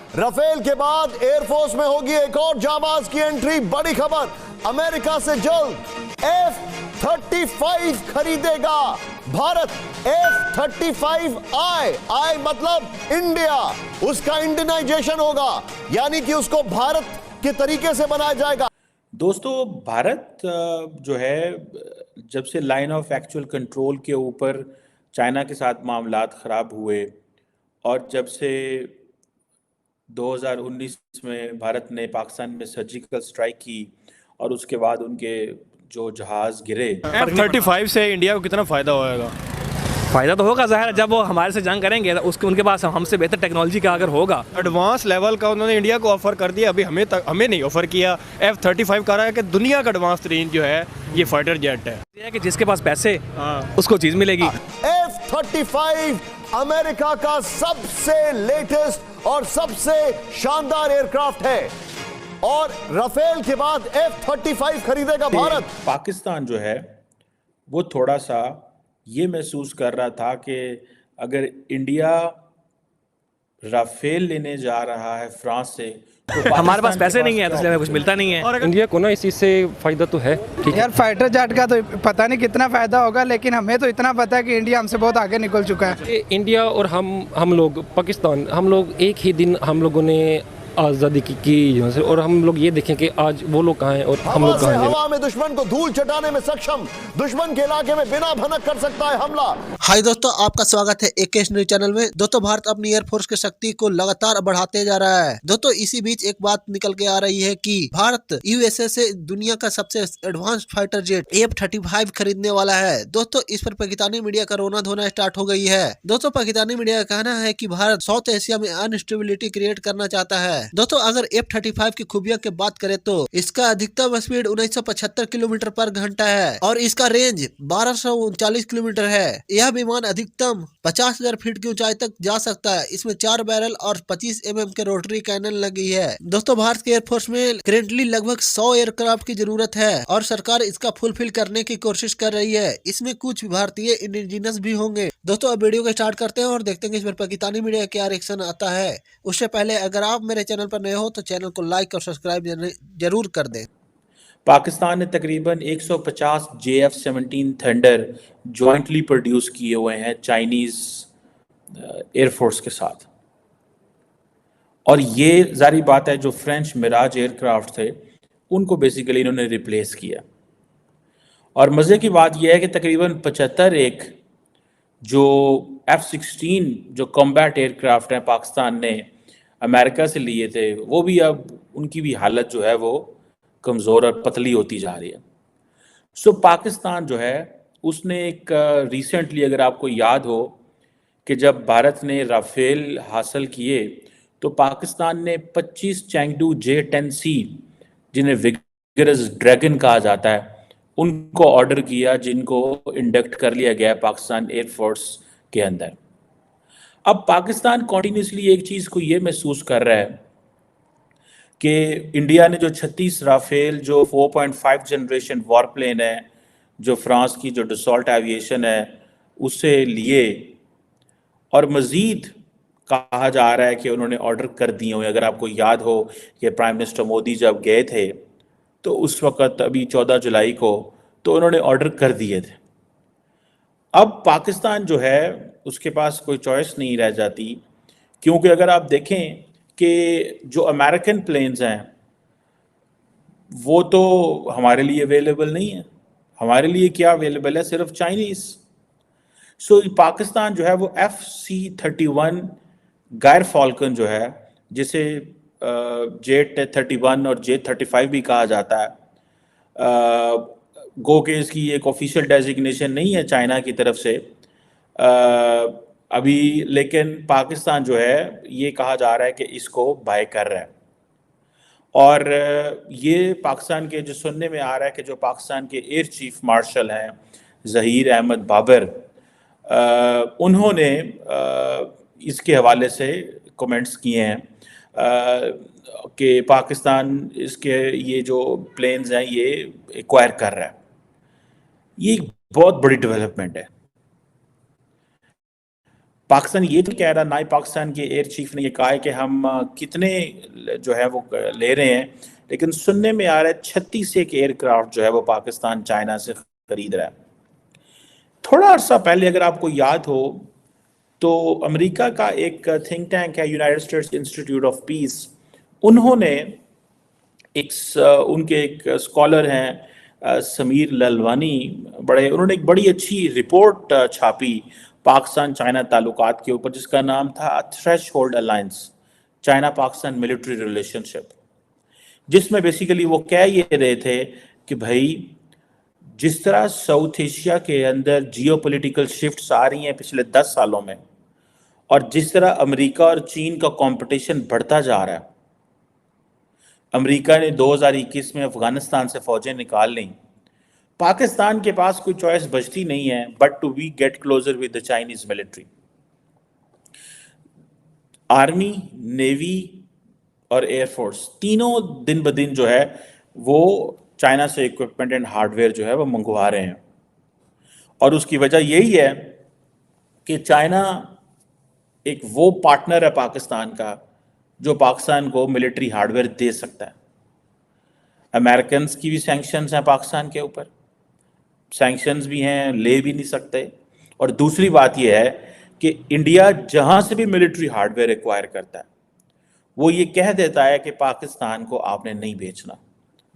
Rafale के बाद air force में होगी एक और जाबाज की एंट्री। बड़ी खबर, अमेरिका से जल्द F-35 खरीदेगा भारत। F-35I मतलब इंडिया, उसका इंडियनाइजेशन होगा, यानी कि उसको भारत के तरीके से बनाया जाएगा। दोस्तों, भारत जो है, जब से लाइन ऑफ एक्चुअल कंट्रोल के ऊपर चाइना के साथ मामलात ख़राब हुए और जब से 2019 में भारत ने पाकिस्तान में सर्जिकल स्ट्राइक की और उसके बाद उनके जो जहाज़ गिरे, F-35 से इंडिया को कितना फ़ायदा होएगा? फ़ायदा तो होगा ज़ाहिर, जब वो हमारे से जंग करेंगे उसके उनके पास हमसे बेहतर टेक्नोलॉजी का अगर होगा। एडवांस लेवल का उन्होंने इंडिया को ऑफर कर दिया, अभी हमें नहीं ऑफर किया। F-35 कह रहा है कि दुनिया का एडवांस तरीन जो है ये फाइटर जेट है। ये है कि जिसके पास पैसे उसको चीज़ मिलेगी। F-35 अमेरिका का सबसे लेटेस्ट और सबसे शानदार एयरक्राफ्ट है और राफेल के बाद F-35 खरीदेगा भारत। पाकिस्तान जो है वो थोड़ा सा ये महसूस कर रहा था कि अगर इंडिया राफेल लेने जा रहा है फ्रांस से तो हमारे पास पैसे नहीं है, तो इसलिए हमें कुछ मिलता नहीं है। और इंडिया को ना इस चीज़ से फ़ायदा तो है। ठीक है यार, फाइटर जेट का तो पता नहीं कितना फ़ायदा होगा, लेकिन हमें तो इतना पता है कि इंडिया हमसे बहुत आगे निकल चुका है। इंडिया और हम लोग पाकिस्तान, हम लोग एक ही दिन हम लोगों ने आज़ादी की और हम लोग ये देखें कि आज वो लोग कहाँ हैं और हम लोग कहाँ हैं। हवा में दुश्मन को धूल चटाने में सक्षम, दुश्मन के इलाके में बिना भनक कर सकता है हमला। हाय दोस्तों, आपका स्वागत है एकेश न्यूज चैनल में। दोस्तों, भारत अपनी एयरफोर्स की शक्ति को लगातार बढ़ाते जा रहा है। दोस्तों, इसी बीच एक बात निकल के आ रही है कि भारत यूएसए से दुनिया का सबसे एडवांस फाइटर जेट F-35 खरीदने वाला है। दोस्तों, इस पर पाकिस्तानी मीडिया का रोना धोना स्टार्ट हो गई है। दोस्तों, पाकिस्तानी मीडिया का कहना है कि भारत साउथ एशिया में अनस्टेबिलिटी क्रिएट करना चाहता है। दोस्तों, अगर F-35 की खूबियों की बात करें तो इसका अधिकतम स्पीड 1975 किलोमीटर पर घंटा है और इसका रेंज 1239 किलोमीटर है। यह विमान अधिकतम 50,000 फीट की ऊंचाई तक जा सकता है। इसमें 4 बैरल और 25 mm के रोटरी कैनन लगी है। दोस्तों, भारत के एयरफोर्स में करेंटली लगभग 100 एयरक्राफ्ट की जरूरत है और सरकार इसका फुलफिल करने की कोशिश कर रही है। इसमें कुछ भारतीय इंडिजिनस भी होंगे। दोस्तों, अब वीडियो को स्टार्ट करते हैं और देखते हैं कि इस पर पाकिस्तानी मीडिया क्या रिएक्शन आता है। उससे पहले अगर आप मेरे चैनल पर नए हो तो चैनल को लाइक और सब्सक्राइब जरूर कर दें। पाकिस्तान ने तकरीबन 150 JF-17 थंडर जॉइंटली प्रोड्यूस किए हुए हैं चाइनीज़ एयरफोर्स के साथ, और ये जारी बात है जो फ्रेंच मिराज एयरक्राफ्ट थे उनको बेसिकली इन्होंने रिप्लेस किया। और मज़े की बात यह है कि तकरीबन 75 एक जो F-16 जो कॉम्बैट एयरक्राफ्ट हैं पाकिस्तान ने अमेरिका से लिए थे, वो भी अब उनकी भी हालत जो है वो कमज़ोर और पतली होती जा रही है। सो पाकिस्तान जो है उसने एक रिसेंटली, अगर आपको याद हो कि जब भारत ने राफेल हासिल किए तो पाकिस्तान ने 25 चैंगडू J-10C जिन्हें विगरस ड्रैगन कहा जाता है उनको ऑर्डर किया, जिनको इंडक्ट कर लिया गया पाकिस्तान एयरफोर्स के अंदर। अब पाकिस्तान कॉन्टीन्यूसली एक चीज़ को ये महसूस कर रहा है कि इंडिया ने जो 36 राफेल जो 4.5 जनरेशन वॉरप्लेन है, जो फ्रांस की जो डसॉल्ट एविएशन है उससे लिए, और मज़ीद कहा जा रहा है कि उन्होंने ऑर्डर कर दिए हुए। अगर आपको याद हो कि प्राइम मिनिस्टर मोदी जब गए थे तो उस वक़्त अभी 14 जुलाई को तो उन्होंने ऑर्डर कर दिए थे। अब पाकिस्तान जो है उसके पास कोई चॉइस नहीं रह जाती, क्योंकि अगर आप देखें कि जो अमेरिकन प्लेन्स हैं वो तो हमारे लिए अवेलेबल नहीं है। हमारे लिए क्या अवेलेबल है? सिर्फ चाइनीज़। सो पाकिस्तान जो है वो FC-31 गायर फॉल्कन जो है, जिसे J-31 और J-35 भी कहा जाता है, गो के इसकी एक ऑफिशियल डेजिग्नेशन नहीं है चाइना की तरफ से अभी, लेकिन पाकिस्तान जो है ये कहा जा रहा है कि इसको बाय कर रहा है। और ये पाकिस्तान के जो सुनने में आ रहा है कि जो पाकिस्तान के एयर चीफ मार्शल हैं ज़हीर अहमद बाबर, उन्होंने इसके हवाले से कमेंट्स किए हैं कि पाकिस्तान इसके ये जो प्लेन्स हैं ये एक्वायर कर रहा है। ये एक बहुत बड़ी डेवलपमेंट है। पाकिस्तान ये नहीं कह रहा, ना ही पाकिस्तान के एयर चीफ ने ये कहा है कि हम कितने जो है वो ले रहे हैं, लेकिन सुनने में आ रहा है 36 एक एयरक्राफ्ट जो है वो पाकिस्तान चाइना से खरीद रहा है। थोड़ा अर्सा पहले अगर आपको याद हो तो अमेरिका का एक थिंक टैंक है United states institute of peace, उन्होंने उनके एक स्कॉलर हैं समीर ललवानी, उन्होंने एक बड़ी अच्छी रिपोर्ट छापी पाकिस्तान चाइना ताल्लुकात के ऊपर, जिसका नाम था threshold alliance, China Pakistan military relationship, जिसमें बेसिकली वो कह ये रहे थे कि भाई जिस तरह साउथ एशिया के अंदर जियोपॉलिटिकल शिफ्ट्स आ रही हैं पिछले 10 सालों में, और जिस तरह अमेरिका और चीन का कंपटीशन बढ़ता जा रहा है, अमेरिका ने 2021 में अफगानिस्तान से फौजें निकाल ली, पाकिस्तान के पास कोई चॉइस बचती नहीं है but to we get closer with the Chinese military. Army, navy और एयरफोर्स तीनों दिन ब दिन जो है वो चाइना से इक्विपमेंट एंड हार्डवेयर जो है वो मंगवा रहे हैं, और उसकी वजह यही है कि चाइना एक वो पार्टनर है पाकिस्तान का जो पाकिस्तान को मिलिट्री हार्डवेयर दे सकता है। अमेरिकन्स की भी सैंक्शंस हैं पाकिस्तान के ऊपर, सैंक्शंस भी हैं, ले भी नहीं सकते, और दूसरी बात यह है कि इंडिया जहां से भी मिलिट्री हार्डवेयर एक्वायर करता है वो ये कह देता है कि पाकिस्तान को आपने नहीं बेचना।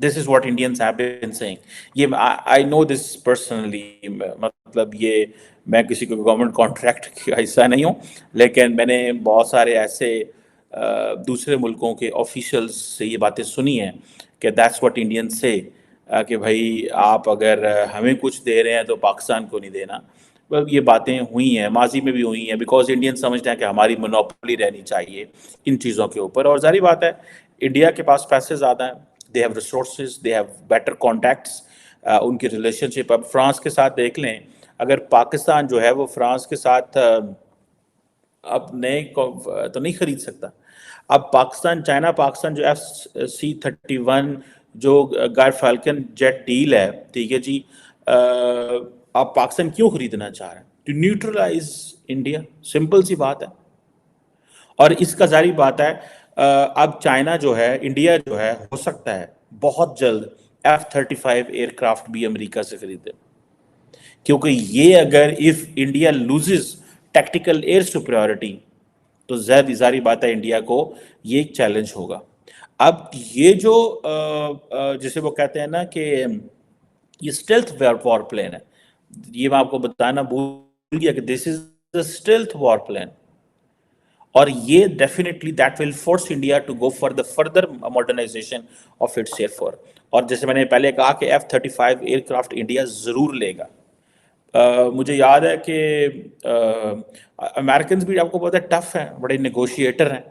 This is what Indians have been saying. ये आई नो दिस पर्सनली, मतलब ये मैं किसी को गवर्नमेंट कॉन्ट्रैक्ट का हिस्सा नहीं हूँ, लेकिन मैंने बहुत सारे ऐसे दूसरे मुल्कों के ऑफिशियल्स से ये बातें सुनी हैं कि दैट्स व्हाट इंडियंस से, कि भाई आप अगर हमें कुछ दे रहे हैं तो पाकिस्तान को नहीं देना। well, ये बातें हुई हैं, माजी में भी हुई हैं, बिकॉज इंडियन समझते हैं कि हमारी मोनोपोली रहनी चाहिए इन चीज़ों के ऊपर। और जारी बात है इंडिया के पास पैसे ज़्यादा हैं, they have resources, they have better contacts, उनकी रिलेशनशिप। अब फ्रांस के साथ देख लें, अगर पाकिस्तान जो है वो फ्रांस के साथ अब नए तो नहीं खरीद सकता। अब पाकिस्तान चाइना पाकिस्तान जो FC-31 जो गार फाल्कन जेट डील है, ठीक है जी, अब पाकिस्तान क्यों खरीदना चाह रहा है? टू न्यूट्रलाइज इंडिया, सिंपल सी बात है। और इसका जारी बात है अब चाइना जो है, इंडिया जो है, हो सकता है बहुत जल्द F-35 एयरक्राफ्ट भी अमेरिका से खरीदे, क्योंकि ये अगर if India loses tactical air superiority तो जारी बात है इंडिया को ये एक चैलेंज होगा। अब ये जो जिसे वो कहते हैं ना कि ये स्टेल्थ वॉर प्लेन है, ये मैं आपको बताना भूल गया कि this is the stealth war plane, और ये definitely that will force India to go for the further modernisation of its air force. और जैसे मैंने पहले कहा कि F-35 एयरक्राफ्ट इंडिया ज़रूर लेगा। मुझे याद है कि अमेरिकन्स भी आपको पता है टफ हैं, बड़े नेगोशिएटर हैं,